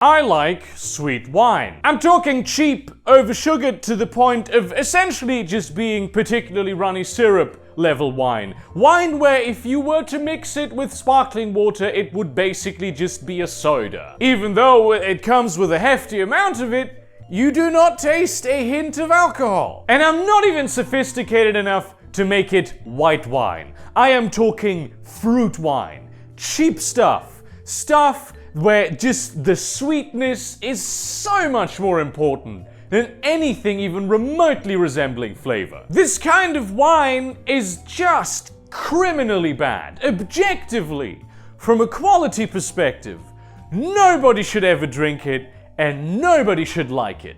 I like sweet wine. I'm talking cheap, oversugared to the point of essentially just being particularly runny syrup level wine. Wine where if you were to mix it with sparkling water, it would basically just be a soda. Even though it comes with a hefty amount of it, you do not taste a hint of alcohol. And I'm not even sophisticated enough to make it white wine. I am talking fruit wine. Cheap stuff. Stuff where just the sweetness is so much more important than anything even remotely resembling flavor. This kind of wine is just criminally bad. Objectively, from a quality perspective, nobody should ever drink it and nobody should like it.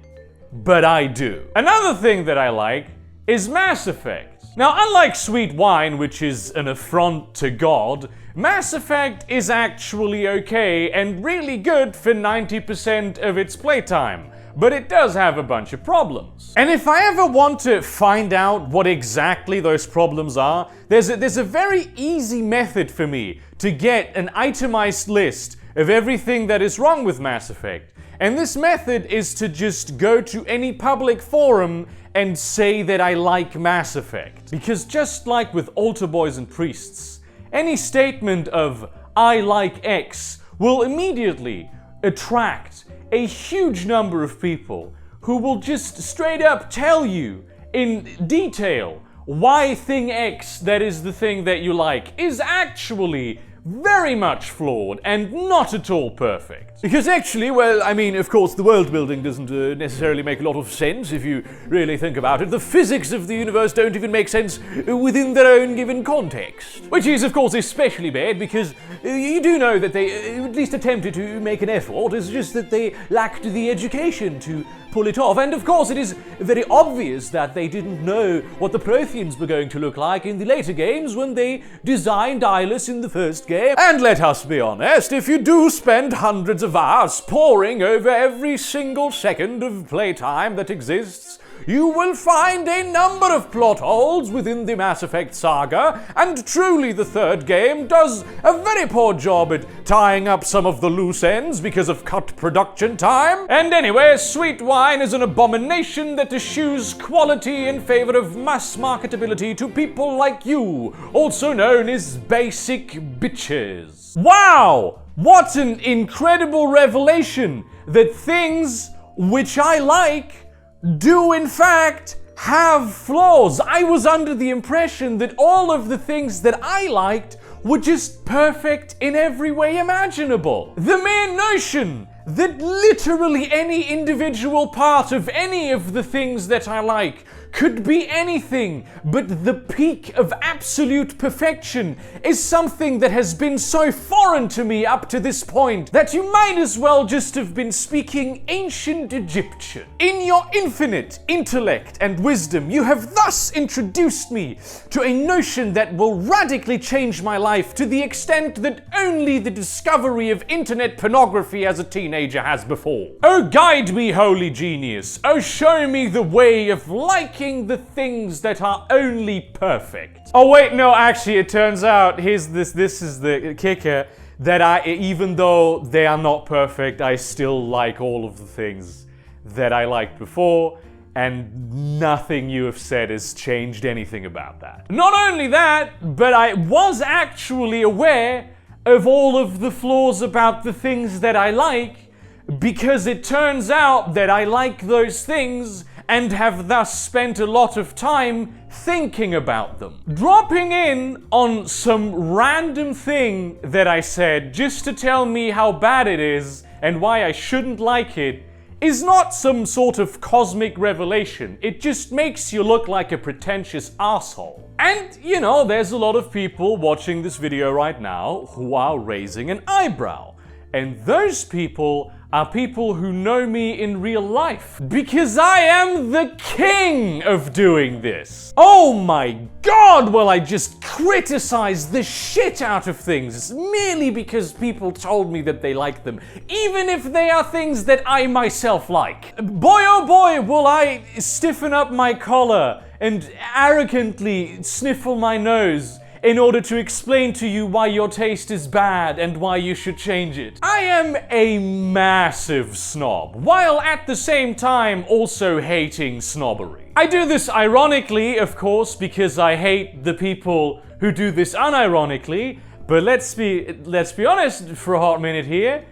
But I do. Another thing that I like is Mass Effect. Now, unlike sweet wine, which is an affront to God, Mass Effect is actually okay and really good for 90% of its playtime. But it does have a bunch of problems. And if I ever want to find out what exactly those problems are, there's a very easy method for me to get an itemized list of everything that is wrong with Mass Effect. And this method is to just go to any public forum and say that I like Mass Effect. Because just like with altar boys and priests, any statement of I like X will immediately attract a huge number of people who will just straight up tell you in detail why thing X, that is the thing that you like, is actually very much flawed and not at all perfect. Because actually, well, I mean, of course, the world building doesn't necessarily make a lot of sense if you really think about it. The physics of the universe don't even make sense within their own given context. Which is, of course, especially bad because you do know that they at least attempted to make an effort. It's just that they lacked the education to pull it off. And of course, it is very obvious that they didn't know what the Protheans were going to look like in the later games when they designed Eyeless in the first game. And let us be honest, if you do spend hundreds of hours poring over every single second of playtime that exists, you will find a number of plot holes within the Mass Effect saga, and truly the third game does a very poor job at tying up some of the loose ends because of cut production time. And anyway, sweet wine is an abomination that eschews quality in favor of mass marketability to people like you, also known as basic bitches. Wow! What an incredible revelation that things which I like do in fact have flaws. I was under the impression that all of the things that I liked were just perfect in every way imaginable. The mere notion that literally any individual part of any of the things that I like could be anything but the peak of absolute perfection is something that has been so foreign to me up to this point that you might as well just have been speaking ancient Egyptian. In your infinite intellect and wisdom, you have thus introduced me to a notion that will radically change my life to the extent that only the discovery of internet pornography as a teenager has before. Oh, guide me, holy genius. Oh, show me the way of liking the things that are only perfect. Oh wait, no, actually it turns out this is the kicker, that even though they are not perfect, I still like all of the things that I liked before, and nothing you have said has changed anything about that. Not only that, but I was actually aware of all of the flaws about the things that I like, because it turns out that I like those things and have thus spent a lot of time thinking about them. Dropping in on some random thing that I said just to tell me how bad it is and why I shouldn't like it is not some sort of cosmic revelation. It just makes you look like a pretentious asshole. And, you know, there's a lot of people watching this video right now who are raising an eyebrow. And those people are people who know me in real life. Because I am the king of doing this. Oh my god, will I just criticize the shit out of things merely because people told me that they like them, even if they are things that I myself like. Boy oh boy, will I stiffen up my collar and arrogantly sniffle my nose in order to explain to you why your taste is bad and why you should change it. I am a massive snob, while at the same time also hating snobbery. I do this ironically, of course, because I hate the people who do this unironically, but let's be honest for a hot minute here.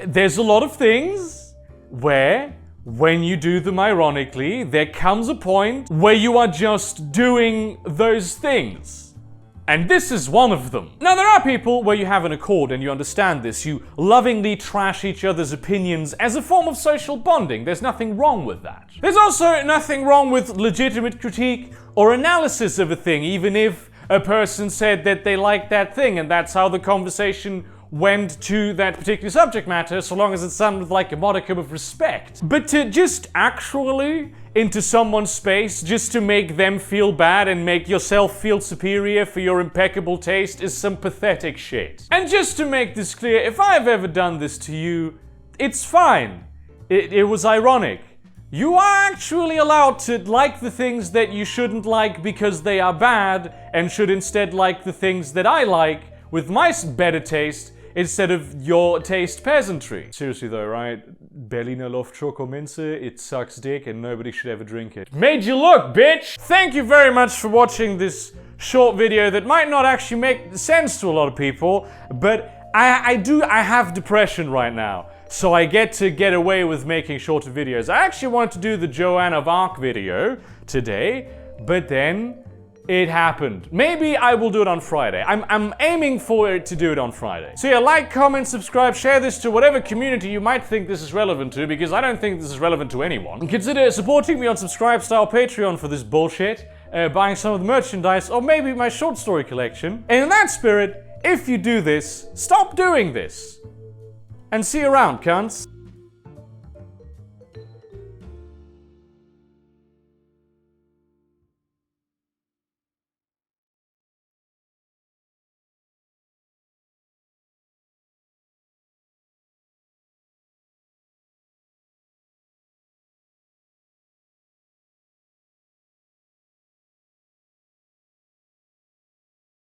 There's a lot of things where, when you do them ironically, there comes a point where you are just doing those things. And this is one of them. Now, there are people where you have an accord and you understand this. You lovingly trash each other's opinions as a form of social bonding. There's nothing wrong with that. There's also nothing wrong with legitimate critique or analysis of a thing, even if a person said that they liked that thing and that's how the conversation went to that particular subject matter, so long as it sounded like a modicum of respect. But to just actually into someone's space just to make them feel bad and make yourself feel superior for your impeccable taste is some pathetic shit. And just to make this clear, if I've ever done this to you, it's fine. It was ironic. You are actually allowed to like the things that you shouldn't like because they are bad, and should instead like the things that I like with my better taste, instead of your taste peasantry. Seriously though, right? Berliner Luft Schokominze, it sucks dick and nobody should ever drink it. Made you look, bitch! Thank you very much for watching this short video that might not actually make sense to a lot of people, but I have depression right now, so I get to get away with making shorter videos. I actually wanted to do the Joan of Arc video today, but then it happened. Maybe I will do it on Friday. I'm aiming for it to do it on Friday. So yeah, like, comment, subscribe, share this to whatever community you might think this is relevant to, because I don't think this is relevant to anyone. And consider supporting me on Subscribe Style Patreon for this bullshit, buying some of the merchandise, or maybe my short story collection. And in that spirit, if you do this, stop doing this. And see you around, cunts.